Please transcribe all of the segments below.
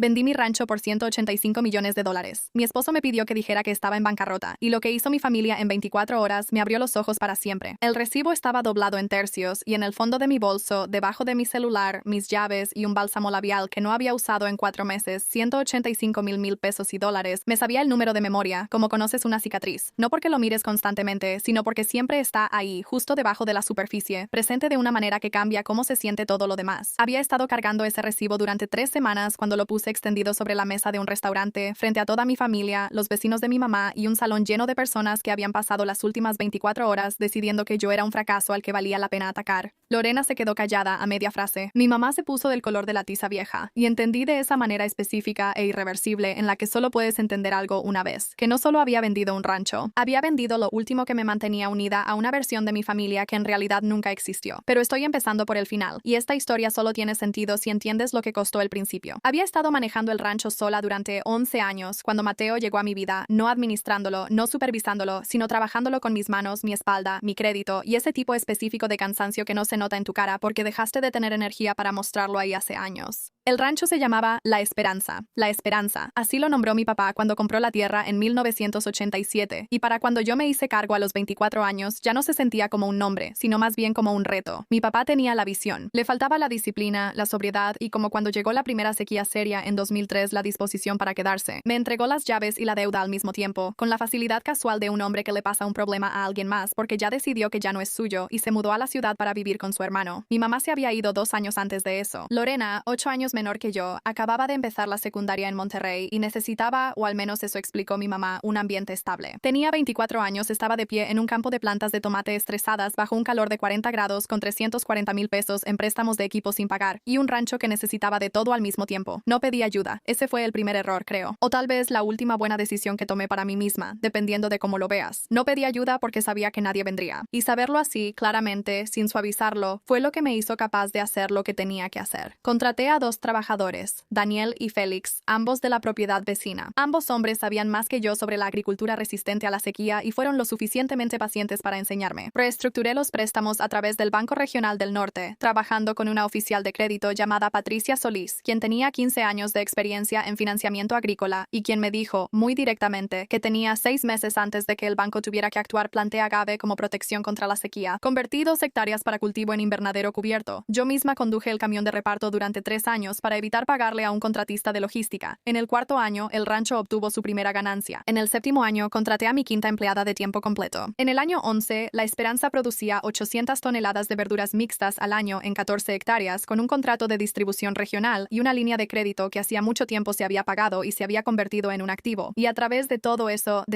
Vendí mi rancho por 185 millones de dólares. Mi esposo me pidió que dijera que estaba en bancarrota, y lo que hizo mi familia en 24 horas me abrió los ojos para siempre. El recibo estaba doblado en tercios, y en el fondo de mi bolso, debajo de mi celular, mis llaves y un bálsamo labial que no había usado en 4 meses, 185,000 pesos y dólares, me sabía el número de memoria, como conoces una cicatriz. No porque lo mires constantemente, sino porque siempre está ahí, justo debajo de la superficie, presente de una manera que cambia cómo se siente todo lo demás. Había estado cargando ese recibo durante 3 semanas cuando lo puse extendido sobre la mesa de un restaurante, frente a toda mi familia, los vecinos de mi mamá y un salón lleno de personas que habían pasado las últimas 24 horas decidiendo que yo era un fracaso al que valía la pena atacar. Lorena se quedó callada a media frase. Mi mamá se puso del color de la tiza vieja, y entendí de esa manera específica e irreversible en la que solo puedes entender algo una vez, que no solo había vendido un rancho, había vendido lo último que me mantenía unida a una versión de mi familia que en realidad nunca existió. Pero estoy empezando por el final, y esta historia solo tiene sentido si entiendes lo que costó el principio. Había estado manejando el rancho sola durante 11 años cuando Mateo llegó a mi vida, no administrándolo, no supervisándolo, sino trabajándolo con mis manos, mi espalda, mi crédito y ese tipo específico de cansancio que no se nota en tu cara porque dejaste de tener energía para mostrarlo ahí hace años. El rancho se llamaba La Esperanza. La Esperanza. Así lo nombró mi papá cuando compró la tierra en 1987, y para cuando yo me hice cargo a los 24 años ya no se sentía como un nombre, sino más bien como un reto. Mi papá tenía la visión. Le faltaba la disciplina, la sobriedad y como cuando llegó la primera sequía seria en 2003 la disposición para quedarse. Me entregó las llaves y la deuda al mismo tiempo, con la facilidad casual de un hombre que le pasa un problema a alguien más porque ya decidió que ya no es suyo y se mudó a la ciudad para vivir con su hermano. Mi mamá se había ido 2 años antes de eso. Lorena, 8 años menor que yo, acababa de empezar la secundaria en Monterrey y necesitaba, o al menos eso explicó mi mamá, un ambiente estable. Tenía 24 años, estaba de pie en un campo de plantas de tomate estresadas bajo un calor de 40 grados con 340,000 pesos en préstamos de equipo sin pagar y un rancho que necesitaba de todo al mismo tiempo. No pedí ayuda. Ese fue el primer error, creo. O tal vez la última buena decisión que tomé para mí misma, dependiendo de cómo lo veas. No pedí ayuda porque sabía que nadie vendría. Y saberlo así, claramente, sin suavizarlo, fue lo que me hizo capaz de hacer lo que tenía que hacer. Contraté a 2 trabajadores, Daniel y Félix, ambos de la propiedad vecina. Ambos hombres sabían más que yo sobre la agricultura resistente a la sequía y fueron lo suficientemente pacientes para enseñarme. Reestructuré los préstamos a través del Banco Regional del Norte, trabajando con una oficial de crédito llamada Patricia Solís, quien tenía 15 años de experiencia en financiamiento agrícola y quien me dijo, muy directamente, que tenía 6 meses antes de que el banco tuviera que actuar planté agave como protección contra la sequía. Convertí 2 hectáreas para cultivo en invernadero cubierto. Yo misma conduje el camión de reparto durante 3 años para evitar pagarle a un contratista de logística. En el 4.º año, el rancho obtuvo su primera ganancia. En el 7.º año, contraté a mi 5ª empleada de tiempo completo. En el año 11, La Esperanza producía 800 toneladas de verduras mixtas al año en 14 hectáreas con un contrato de distribución regional y una línea de crédito que hacía mucho tiempo se había pagado y se había convertido en un activo. Y a través de todo eso,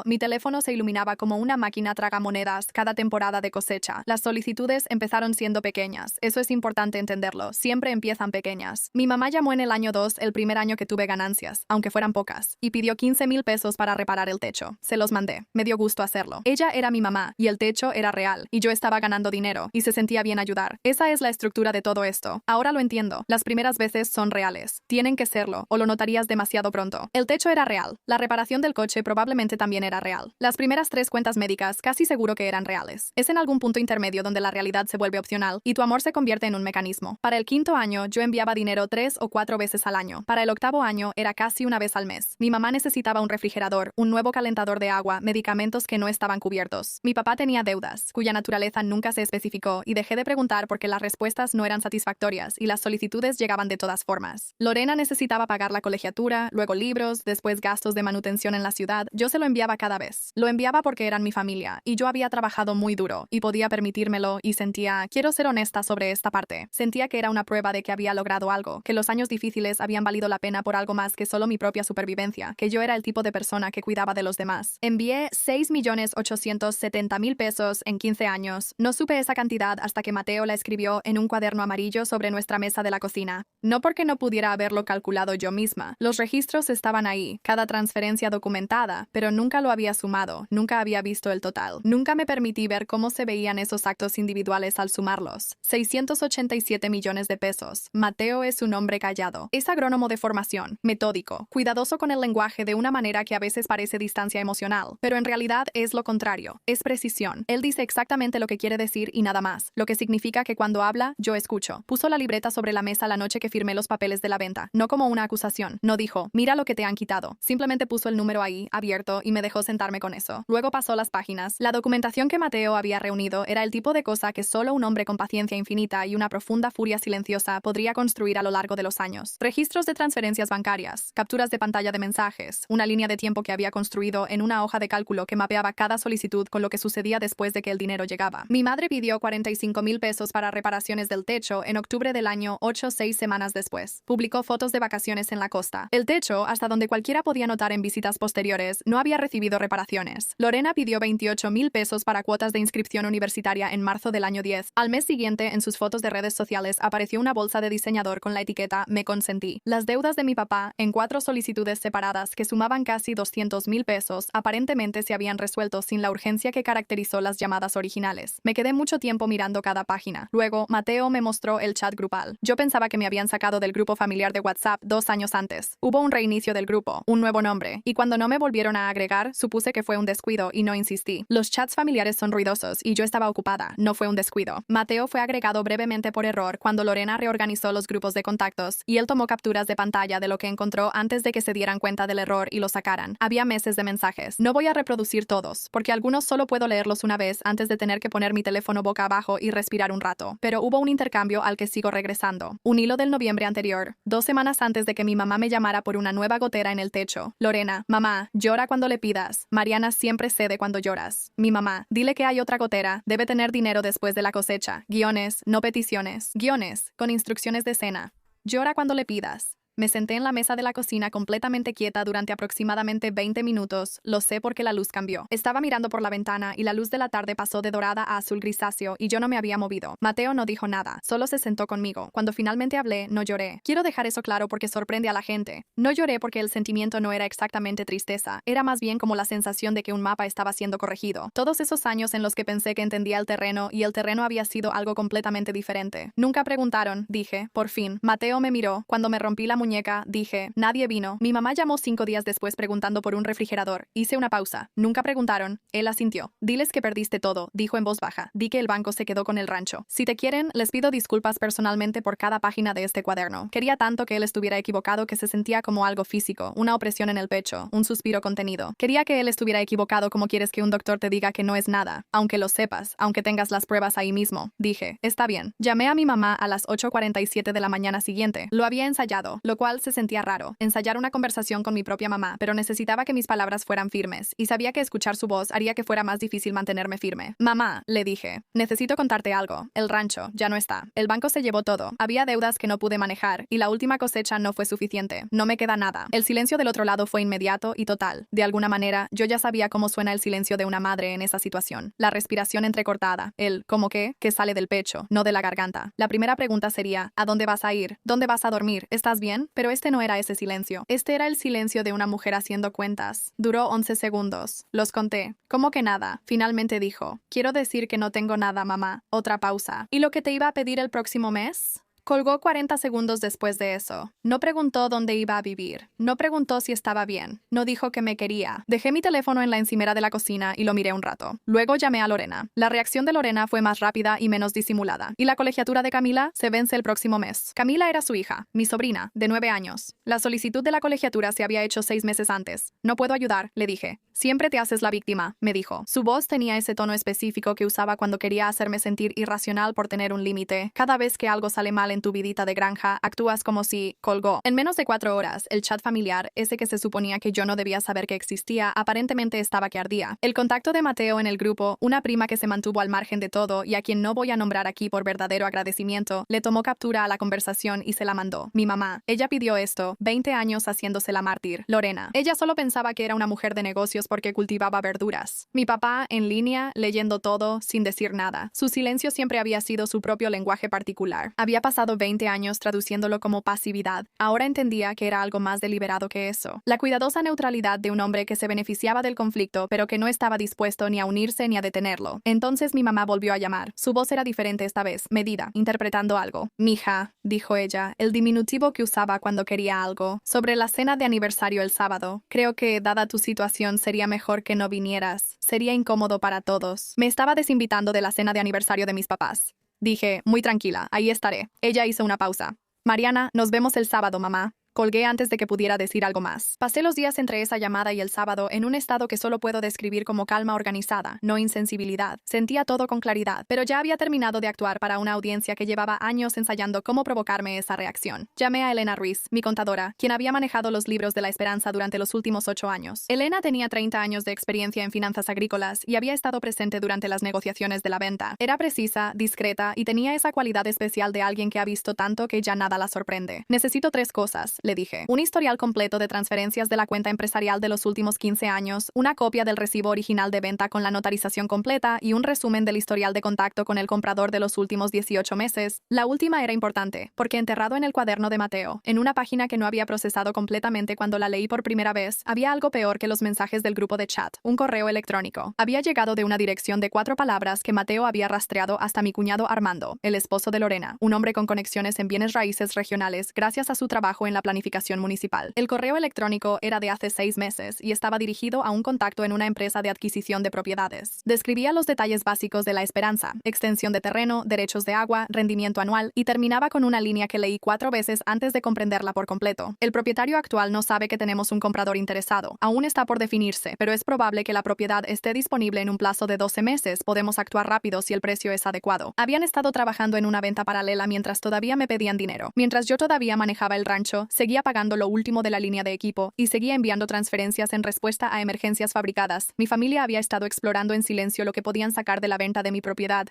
mi teléfono se iluminaba como una máquina tragamonedas cada temporada de cosecha. Las solicitudes empezaron siendo pequeñas. Eso es importante entenderlo. Siempre empiezan pequeñas. Mi mamá llamó en el año 2, el primer año que tuve ganancias, aunque fueran pocas, y pidió 15,000 pesos para reparar el techo. Se los mandé. Me dio gusto hacerlo. Ella era mi mamá, y el techo era real, y yo estaba ganando dinero, y se sentía bien ayudar. Esa es la estructura de todo esto. Ahora lo entiendo. Las primeras veces son reales. Tienen que serlo, o lo notarías demasiado pronto. El techo era real. La reparación del coche probablemente también era real. Las primeras 3 cuentas médicas casi seguro que eran reales. Es en algún punto intermedio donde la realidad se vuelve opcional, y tu amor se convierte en un mecanismo. Para el 5.º año, yo enviaba dinero 3 o 4 veces al año. Para el 8.º año, era casi una vez al mes. Mi mamá necesitaba un refrigerador, un nuevo calentador de agua, medicamentos que no estaban cubiertos. Mi papá tenía deudas, cuya naturaleza nunca se especificó, y dejé de preguntar porque las respuestas no eran satisfactorias y las solicitudes llegaban de todas formas. Lorena necesitaba pagar la colegiatura, luego libros, después gastos de manutención en la ciudad. Yo se lo enviaba cada vez. Lo enviaba porque eran mi familia, y yo había trabajado muy duro, y podía permitírmelo, y sentía, quiero ser honesta sobre esta parte. Sentía que era una prueba de que había logrado algo, que los años difíciles habían valido la pena por algo más que solo mi propia supervivencia, que yo era el tipo de persona que cuidaba de los demás. Envié 6,870,000 pesos en 15 años. No supe esa cantidad hasta que Mateo la escribió en un cuaderno amarillo sobre nuestra mesa de la cocina. No porque no pudiera haberlo calculado yo misma. Los registros estaban ahí, cada transferencia documentada, pero nunca lo había sumado, nunca había visto el total. Nunca me permití ver cómo se veían esos actos individuales al sumarlos. 687 millones de pesos. Mateo Mateo es un hombre callado. Es agrónomo de formación, metódico, cuidadoso con el lenguaje de una manera que a veces parece distancia emocional, pero en realidad es lo contrario, es precisión. Él dice exactamente lo que quiere decir y nada más, lo que significa que cuando habla, yo escucho. Puso la libreta sobre la mesa la noche que firmé los papeles de la venta, no como una acusación. No dijo, mira lo que te han quitado. Simplemente puso el número ahí, abierto, y me dejó sentarme con eso. Luego pasó las páginas. La documentación que Mateo había reunido era el tipo de cosa que solo un hombre con paciencia infinita y una profunda furia silenciosa podría construir a lo largo de los años. Registros de transferencias bancarias, capturas de pantalla de mensajes, una línea de tiempo que había construido en una hoja de cálculo que mapeaba cada solicitud con lo que sucedía después de que el dinero llegaba. Mi madre pidió 45,000 pesos para reparaciones del techo en octubre del año 8, 6 semanas después. Publicó fotos de vacaciones en la costa. El techo, hasta donde cualquiera podía notar en visitas posteriores, no había recibido reparaciones. Lorena pidió 28,000 pesos para cuotas de inscripción universitaria en marzo del año 10. Al mes siguiente, en sus fotos de redes sociales, apareció una bolsa de diseñador con la etiqueta "Me consentí". Las deudas de mi papá, en 4 solicitudes separadas que sumaban casi 200,000 pesos, aparentemente se habían resuelto sin la urgencia que caracterizó las llamadas originales. Me quedé mucho tiempo mirando cada página. Luego, Mateo me mostró el chat grupal. Yo pensaba que me habían sacado del grupo familiar de WhatsApp 2 años antes. Hubo un reinicio del grupo, un nuevo nombre, y cuando no me volvieron a agregar, supuse que fue un descuido y no insistí. Los chats familiares son ruidosos y yo estaba ocupada, no fue un descuido. Mateo fue agregado brevemente por error cuando Lorena reorganizó los grupos de contactos y él tomó capturas de pantalla de lo que encontró antes de que se dieran cuenta del error y lo sacaran. Había meses de mensajes. No voy a reproducir todos, porque algunos solo puedo leerlos una vez antes de tener que poner mi teléfono boca abajo y respirar un rato. Pero hubo un intercambio al que sigo regresando. Un hilo del noviembre anterior, 2 semanas antes de que mi mamá me llamara por una nueva gotera en el techo. Lorena, mamá, llora cuando le pidas. Mariana siempre cede cuando lloras. Mi mamá, dile que hay otra gotera, debe tener dinero después de la cosecha. Guiones, no peticiones. Guiones, con instrucciones de cena. Llora cuando le pidas. Me senté en la mesa de la cocina completamente quieta durante aproximadamente 20 minutos. Lo sé porque la luz cambió. Estaba mirando por la ventana y la luz de la tarde pasó de dorada a azul grisáceo y yo no me había movido. Mateo no dijo nada, solo se sentó conmigo. Cuando finalmente hablé, no lloré. Quiero dejar eso claro porque sorprende a la gente. No lloré porque el sentimiento no era exactamente tristeza, era más bien como la sensación de que un mapa estaba siendo corregido. Todos esos años en los que pensé que entendía el terreno y el terreno había sido algo completamente diferente. Nunca preguntaron, dije, por fin. Mateo me miró. Cuando me rompí la muñeca, dije, nadie vino. Mi mamá llamó 5 días después preguntando por un refrigerador. Hice una pausa. Nunca preguntaron. Él asintió. Diles que perdiste todo, dijo en voz baja. Di que el banco se quedó con el rancho. Si te quieren, les pido disculpas personalmente por cada página de este cuaderno. Quería tanto que él estuviera equivocado que se sentía como algo físico, una opresión en el pecho, un suspiro contenido. Quería que él estuviera equivocado como quieres que un doctor te diga que no es nada, aunque lo sepas, aunque tengas las pruebas ahí mismo. Dije, está bien. Llamé a mi mamá a las 8:47 de la mañana siguiente. Lo había ensayado, lo cual se sentía raro, ensayar una conversación con mi propia mamá, pero necesitaba que mis palabras fueran firmes, y sabía que escuchar su voz haría que fuera más difícil mantenerme firme. Mamá, le dije, necesito contarte algo. El rancho ya no está. El banco se llevó todo. Había deudas que no pude manejar, y la última cosecha no fue suficiente. No me queda nada. El silencio del otro lado fue inmediato y total. De alguna manera, yo ya sabía cómo suena el silencio de una madre en esa situación. La respiración entrecortada, el ¿cómo qué? Que sale del pecho, no de la garganta. La primera pregunta sería, ¿a dónde vas a ir? ¿Dónde vas a dormir? ¿Estás bien? Pero este no era ese silencio. Este era el silencio de una mujer haciendo cuentas. Duró 11 segundos. Los conté. ¿Cómo que nada? Finalmente dijo. Quiero decir que no tengo nada, mamá. Otra pausa. ¿Y lo que te iba a pedir el próximo mes? Colgó 40 segundos después de eso. No preguntó dónde iba a vivir. No preguntó si estaba bien. No dijo que me quería. Dejé mi teléfono en la encimera de la cocina y lo miré un rato. Luego llamé a Lorena. La reacción de Lorena fue más rápida y menos disimulada. Y la colegiatura de Camila se vence el próximo mes. Camila era su hija, mi sobrina, de 9 años. La solicitud de la colegiatura se había hecho 6 meses antes. No puedo ayudar, le dije. Siempre te haces la víctima, me dijo. Su voz tenía ese tono específico que usaba cuando quería hacerme sentir irracional por tener un límite. Cada vez que algo sale mal en tu vidita de granja, actúas como si colgó. En menos de 4 horas, el chat familiar, ese que se suponía que yo no debía saber que existía, aparentemente estaba que ardía. El contacto de Mateo en el grupo, una prima que se mantuvo al margen de todo y a quien no voy a nombrar aquí por verdadero agradecimiento, le tomó captura a la conversación y se la mandó. Mi mamá. Ella pidió esto, 20 años haciéndose la mártir. Lorena. Ella solo pensaba que era una mujer de negocios porque cultivaba verduras. Mi papá, en línea, leyendo todo, sin decir nada. Su silencio siempre había sido su propio lenguaje particular. Había pasado pasado 20 años traduciéndolo como pasividad. Ahora entendía que era algo más deliberado que eso. La cuidadosa neutralidad de un hombre que se beneficiaba del conflicto, pero que no estaba dispuesto ni a unirse ni a detenerlo. Entonces mi mamá volvió a llamar. Su voz era diferente esta vez, medida, interpretando algo. Mija, dijo ella, el diminutivo que usaba cuando quería algo. Sobre la cena de aniversario el sábado. Creo que, dada tu situación, sería mejor que no vinieras. Sería incómodo para todos. Me estaba desinvitando de la cena de aniversario de mis papás. Dije, muy tranquila, ahí estaré. Ella hizo una pausa. Mariana, nos vemos el sábado, mamá. Colgué antes de que pudiera decir algo más. Pasé los días entre esa llamada y el sábado en un estado que solo puedo describir como calma organizada, no insensibilidad. Sentía todo con claridad, pero ya había terminado de actuar para una audiencia que llevaba años ensayando cómo provocarme esa reacción. Llamé a Elena Ruiz, mi contadora, quien había manejado los libros de la esperanza durante los últimos 8 años. Elena tenía 30 años de experiencia en finanzas agrícolas y había estado presente durante las negociaciones de la venta. Era precisa, discreta y tenía esa cualidad especial de alguien que ha visto tanto que ya nada la sorprende. Necesito 3 cosas, le dije. Un historial completo de transferencias de la cuenta empresarial de los últimos 15 años, una copia del recibo original de venta con la notarización completa y un resumen del historial de contacto con el comprador de los últimos 18 meses. La última era importante, porque enterrado en el cuaderno de Mateo, en una página que no había procesado completamente cuando la leí por primera vez, había algo peor que los mensajes del grupo de chat, un correo electrónico. Había llegado de una dirección de 4 palabras que Mateo había rastreado hasta mi cuñado Armando, el esposo de Lorena, un hombre con conexiones en bienes raíces regionales gracias a su trabajo en la planificación municipal. El correo electrónico era de hace 6 meses y estaba dirigido a un contacto en una empresa de adquisición de propiedades. Describía los detalles básicos de la esperanza, extensión de terreno, derechos de agua, rendimiento anual, y terminaba con una línea que leí 4 veces antes de comprenderla por completo. El propietario actual no sabe que tenemos un comprador interesado. Aún está por definirse, pero es probable que la propiedad esté disponible en un plazo de 12 meses. Podemos actuar rápido si el precio es adecuado. Habían estado trabajando en una venta paralela mientras todavía me pedían dinero. Mientras yo todavía manejaba el rancho, seguía pagando lo último de la línea de equipo y seguía enviando transferencias en respuesta a emergencias fabricadas. Mi familia había estado explorando en silencio lo que podían sacar de la venta de mi propiedad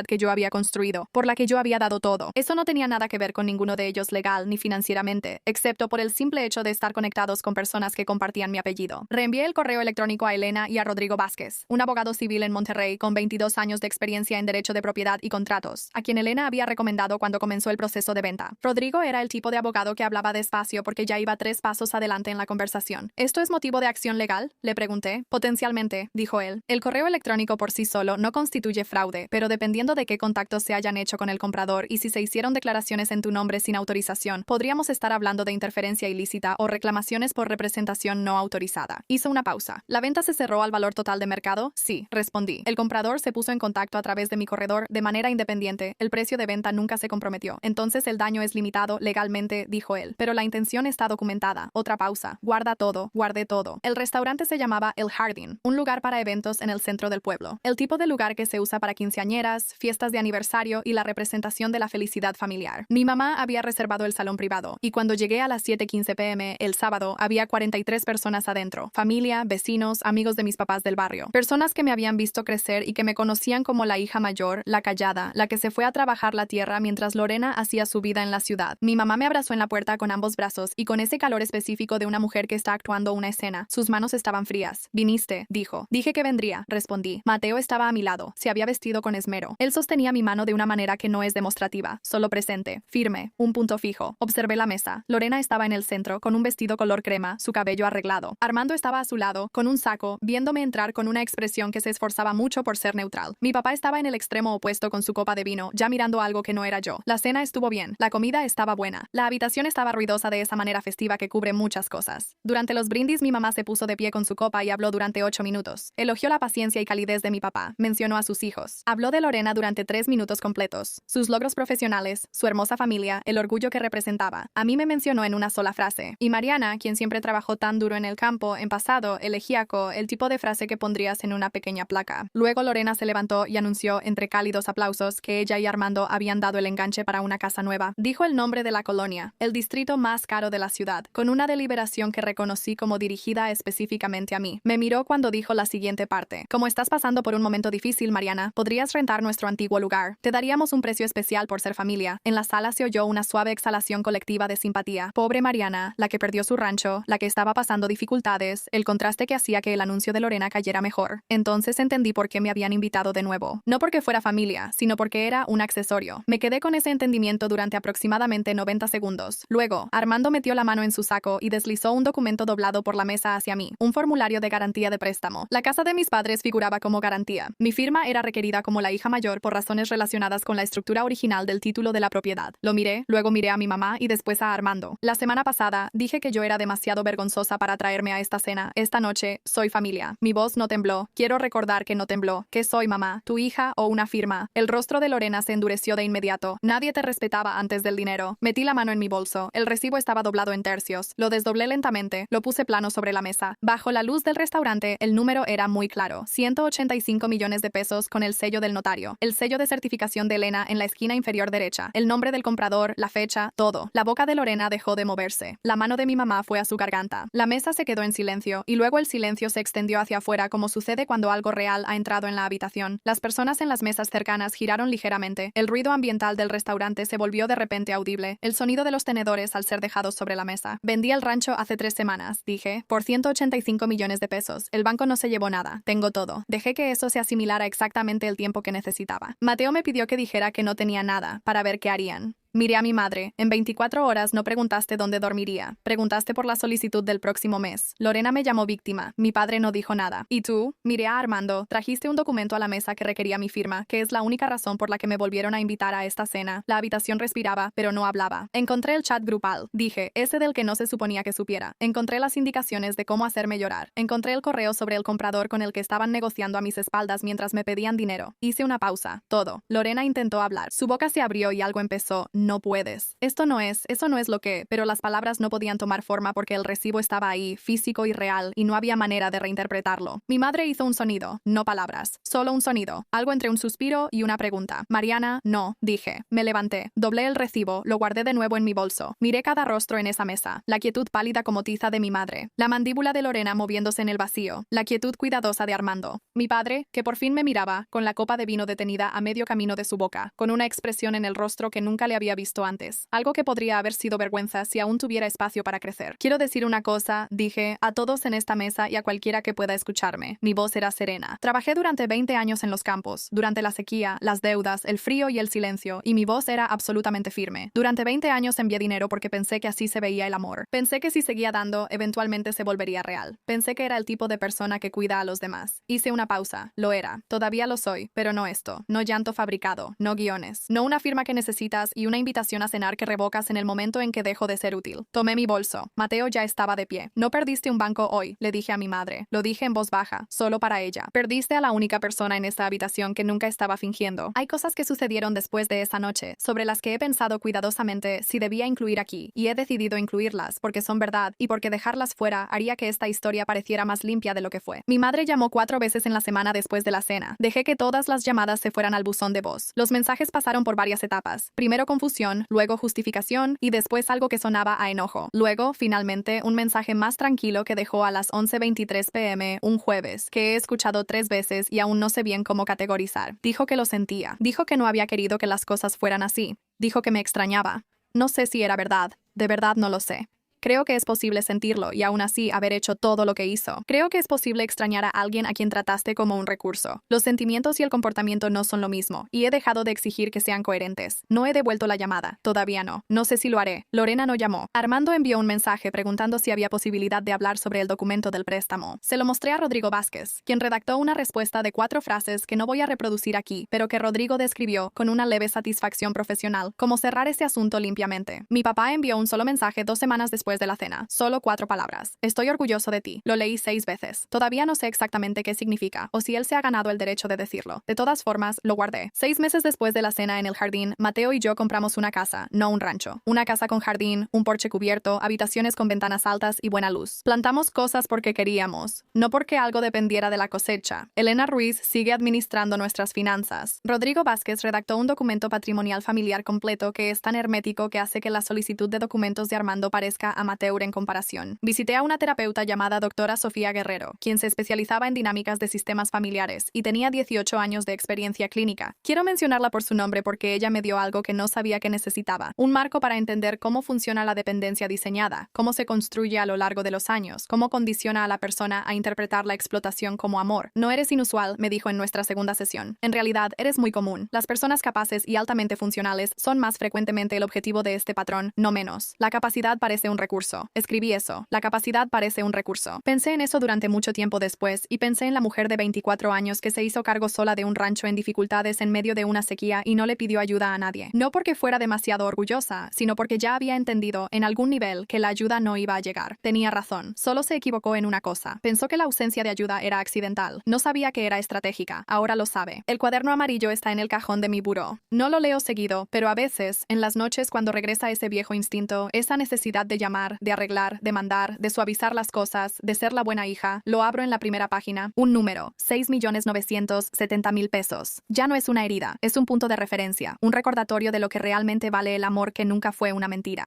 que yo había construido, por la que yo había dado todo. Eso no tenía nada que ver con ninguno de ellos legal ni financieramente, excepto por el simple hecho de estar conectados con personas que compartían mi apellido. Reenvié el correo electrónico a Elena y a Rodrigo Vázquez, un abogado civil en Monterrey con 22 años de experiencia en derecho de propiedad y contratos, a quien Elena había recomendado cuando comenzó el proceso de venta. Rodrigo era el tipo de abogado que hablaba despacio porque ya iba 3 pasos adelante en la conversación. ¿Esto es motivo de acción legal?, le pregunté. Potencialmente, dijo él. El correo electrónico por sí solo no constituye fraude, pero dependiendo de qué contactos se hayan hecho con el comprador y si se hicieron declaraciones en tu nombre sin autorización, podríamos estar hablando de interferencia ilícita o reclamaciones por representación no autorizada. Hizo una pausa. ¿La venta se cerró al valor total de mercado? Sí, respondí. El comprador se puso en contacto a través de mi corredor de manera independiente. El precio de venta nunca se comprometió. Entonces el daño es limitado legalmente, dijo él. Pero la intención está documentada. Otra pausa. Guardé todo. El restaurante se llamaba El Jardín, un lugar para eventos en el centro del pueblo. El tipo de lugar que se usa para quinceañeras, fiestas de aniversario y la representación de la felicidad familiar. Mi mamá había reservado el salón privado, y cuando llegué a las 7:15 p.m. el sábado, había 43 personas adentro. Familia, vecinos, amigos de mis papás del barrio. Personas que me habían visto crecer y que me conocían como la hija mayor, la callada, la que se fue a trabajar la tierra mientras Lorena hacía su vida en la ciudad. Mi mamá me abrazó en la puerta con ambos brazos y con ese calor específico de una mujer que está actuando una escena. Sus manos estaban frías. Viniste, dijo. Dije que vendría, respondí. Mateo estaba a mi lado. Se había vestido con esmero. Él sostenía mi mano de una manera que no es demostrativa, solo presente, firme, un punto fijo. Observé la mesa. Lorena estaba en el centro, con un vestido color crema, su cabello arreglado. Armando estaba a su lado, con un saco, viéndome entrar con una expresión que se esforzaba mucho por ser neutral. Mi papá estaba en el extremo opuesto con su copa de vino, ya mirando algo que no era yo. La cena estuvo bien. La comida estaba buena. La habitación estaba ruidosa de esa manera festiva que cubre muchas cosas. Durante los brindis mi mamá se puso de pie con su copa y habló durante 8 minutos. Elogió la paciencia y calidez de mi papá. Mencionó a sus hijos. Habló de Lorena durante 3 minutos completos. Sus logros profesionales, su hermosa familia, el orgullo que representaba. A mí me mencionó en una sola frase. Y Mariana, quien siempre trabajó tan duro en el campo, en pasado, elegíaco, el tipo de frase que pondrías en una pequeña placa. Luego Lorena se levantó y anunció entre cálidos aplausos que ella y Armando habían dado el enganche para una casa nueva. Dijo el nombre de la colonia, el distrito más caro de la ciudad, con una deliberación que reconocí como dirigida específicamente a mí. Me miró cuando dijo la siguiente parte. Como estás pasando por un momento difícil, Mariana, podrías rentar nuestro antiguo lugar. Te daríamos un precio especial por ser familia. En la sala se oyó una suave exhalación colectiva de simpatía. Pobre Mariana, la que perdió su rancho, la que estaba pasando dificultades, el contraste que hacía que el anuncio de Lorena cayera mejor. Entonces entendí por qué me habían invitado de nuevo. No porque fuera familia, sino porque era un accesorio. Me quedé con ese entendimiento durante aproximadamente 90 segundos. Luego, Armando metió la mano en su saco y deslizó un documento doblado por la mesa hacia mí. Un formulario de garantía de préstamo. La casa de mis padres figuraba como garantía. Mi firma era requerida como la hija mayor por razones relacionadas con la estructura original del título de la propiedad. Lo miré, luego miré a mi mamá y después a Armando. La semana pasada, dije que yo era demasiado vergonzosa para traerme a esta cena. Esta noche, soy familia. Mi voz no tembló. Quiero recordar que no tembló. Que soy mamá, tu hija o una firma. El rostro de Lorena se endureció de inmediato. Nadie te respetaba antes del dinero. Metí la mano en mi bolso. El recibo estaba doblado en tercios. Lo desdoblé lentamente. Lo puse plano sobre la mesa. Bajo la luz del restaurante, el número era muy claro. 185 millones de pesos con el sello del notario. El sello de certificación de Elena en la esquina inferior derecha. El nombre del comprador, la fecha, todo. La boca de Lorena dejó de moverse. La mano de mi mamá fue a su garganta. La mesa se quedó en silencio, y luego el silencio se extendió hacia afuera como sucede cuando algo real ha entrado en la habitación. Las personas en las mesas cercanas giraron ligeramente. El ruido ambiental del restaurante se volvió de repente audible. El sonido de los tenedores al ser dejados sobre la mesa. Vendí el rancho hace 3 semanas, dije, por 185 millones de pesos. El banco no se llevó nada. Tengo todo. Dejé que eso se asimilara exactamente el tiempo que necesitaba. Mateo me pidió que dijera que no tenía nada, para ver qué harían. Miré a mi madre. En 24 horas no preguntaste dónde dormiría. Preguntaste por la solicitud del próximo mes. Lorena me llamó víctima. Mi padre no dijo nada. ¿Y tú? Miré a Armando. Trajiste un documento a la mesa que requería mi firma, que es la única razón por la que me volvieron a invitar a esta cena. La habitación respiraba, pero no hablaba. Encontré el chat grupal. Dije, ese del que no se suponía que supiera. Encontré las indicaciones de cómo hacerme llorar. Encontré el correo sobre el comprador con el que estaban negociando a mis espaldas mientras me pedían dinero. Hice una pausa. Todo. Lorena intentó hablar. Su boca se abrió y algo empezó. No puedes. Eso no es lo que, pero las palabras no podían tomar forma porque el recibo estaba ahí, físico y real, y no había manera de reinterpretarlo. Mi madre hizo un sonido, no palabras, solo un sonido, algo entre un suspiro y una pregunta. Mariana, no, dije. Me levanté, doblé el recibo, lo guardé de nuevo en mi bolso. Miré cada rostro en esa mesa, la quietud pálida como tiza de mi madre, la mandíbula de Lorena moviéndose en el vacío, la quietud cuidadosa de Armando. Mi padre, que por fin me miraba, con la copa de vino detenida a medio camino de su boca, con una expresión en el rostro que nunca le había visto antes, algo que podría haber sido vergüenza si aún tuviera espacio para crecer. Quiero decir una cosa, dije, a todos en esta mesa y a cualquiera que pueda escucharme. Mi voz era serena. Trabajé durante 20 años en los campos, durante la sequía, las deudas, el frío y el silencio, y mi voz era absolutamente firme. Durante 20 años envié dinero porque pensé que así se veía el amor. Pensé que si seguía dando, eventualmente se volvería real. Pensé que era el tipo de persona que cuida a los demás. Hice una pausa. Lo era. Todavía lo soy, pero no esto. No llanto fabricado. No guiones. No una firma que necesitas y una invitación a cenar que revocas en el momento en que dejo de ser útil. Tomé mi bolso. Mateo ya estaba de pie. No perdiste un banco hoy, le dije a mi madre. Lo dije en voz baja, solo para ella. Perdiste a la única persona en esta habitación que nunca estaba fingiendo. Hay cosas que sucedieron después de esa noche, sobre las que he pensado cuidadosamente si debía incluir aquí, y he decidido incluirlas porque son verdad y porque dejarlas fuera haría que esta historia pareciera más limpia de lo que fue. Mi madre llamó 4 veces en la semana después de la cena. Dejé que todas las llamadas se fueran al buzón de voz. Los mensajes pasaron por varias etapas. Primero confusión, luego justificación y después algo que sonaba a enojo. Luego, finalmente, un mensaje más tranquilo que dejó a las 11:23 p.m. un jueves, que he escuchado 3 veces y aún no sé bien cómo categorizar. Dijo que lo sentía. Dijo que no había querido que las cosas fueran así. Dijo que me extrañaba. No sé si era verdad. De verdad no lo sé. Creo que es posible sentirlo y aún así haber hecho todo lo que hizo. Creo que es posible extrañar a alguien a quien trataste como un recurso. Los sentimientos y el comportamiento no son lo mismo, y he dejado de exigir que sean coherentes. No he devuelto la llamada. Todavía no. No sé si lo haré. Lorena no llamó. Armando envió un mensaje preguntando si había posibilidad de hablar sobre el documento del préstamo. Se lo mostré a Rodrigo Vázquez, quien redactó una respuesta de 4 frases que no voy a reproducir aquí, pero que Rodrigo describió con una leve satisfacción profesional, como cerrar ese asunto limpiamente. Mi papá envió un solo mensaje 2 semanas después después de la cena. Solo 4 palabras. Estoy orgulloso de ti. Lo leí 6 veces. Todavía no sé exactamente qué significa, o si él se ha ganado el derecho de decirlo. De todas formas, lo guardé. 6 meses después de la cena en el jardín, Mateo y yo compramos una casa, no un rancho. Una casa con jardín, un porche cubierto, habitaciones con ventanas altas y buena luz. Plantamos cosas porque queríamos, no porque algo dependiera de la cosecha. Elena Ruiz sigue administrando nuestras finanzas. Rodrigo Vázquez redactó un documento patrimonial familiar completo que es tan hermético que hace que la solicitud de documentos de Armando parezca amateur en comparación. Visité a una terapeuta llamada doctora Sofía Guerrero, quien se especializaba en dinámicas de sistemas familiares y tenía 18 años de experiencia clínica. Quiero mencionarla por su nombre porque ella me dio algo que no sabía que necesitaba. Un marco para entender cómo funciona la dependencia diseñada, cómo se construye a lo largo de los años, cómo condiciona a la persona a interpretar la explotación como amor. No eres inusual, me dijo en nuestra segunda sesión. En realidad, eres muy común. Las personas capaces y altamente funcionales son más frecuentemente el objetivo de este patrón, no menos. La capacidad parece un recurso. Escribí eso. La capacidad parece un recurso. Pensé en eso durante mucho tiempo después y pensé en la mujer de 24 años que se hizo cargo sola de un rancho en dificultades en medio de una sequía y no le pidió ayuda a nadie. No porque fuera demasiado orgullosa, sino porque ya había entendido, en algún nivel, que la ayuda no iba a llegar. Tenía razón. Solo se equivocó en una cosa. Pensó que la ausencia de ayuda era accidental. No sabía que era estratégica. Ahora lo sabe. El cuaderno amarillo está en el cajón de mi buró. No lo leo seguido, pero a veces, en las noches cuando regresa ese viejo instinto, esa necesidad de llamar, de arreglar, de mandar, de suavizar las cosas, de ser la buena hija, lo abro en la primera página. Un número. 6.970.000 pesos. Ya no es una herida. Es un punto de referencia. Un recordatorio de lo que realmente vale el amor que nunca fue una mentira.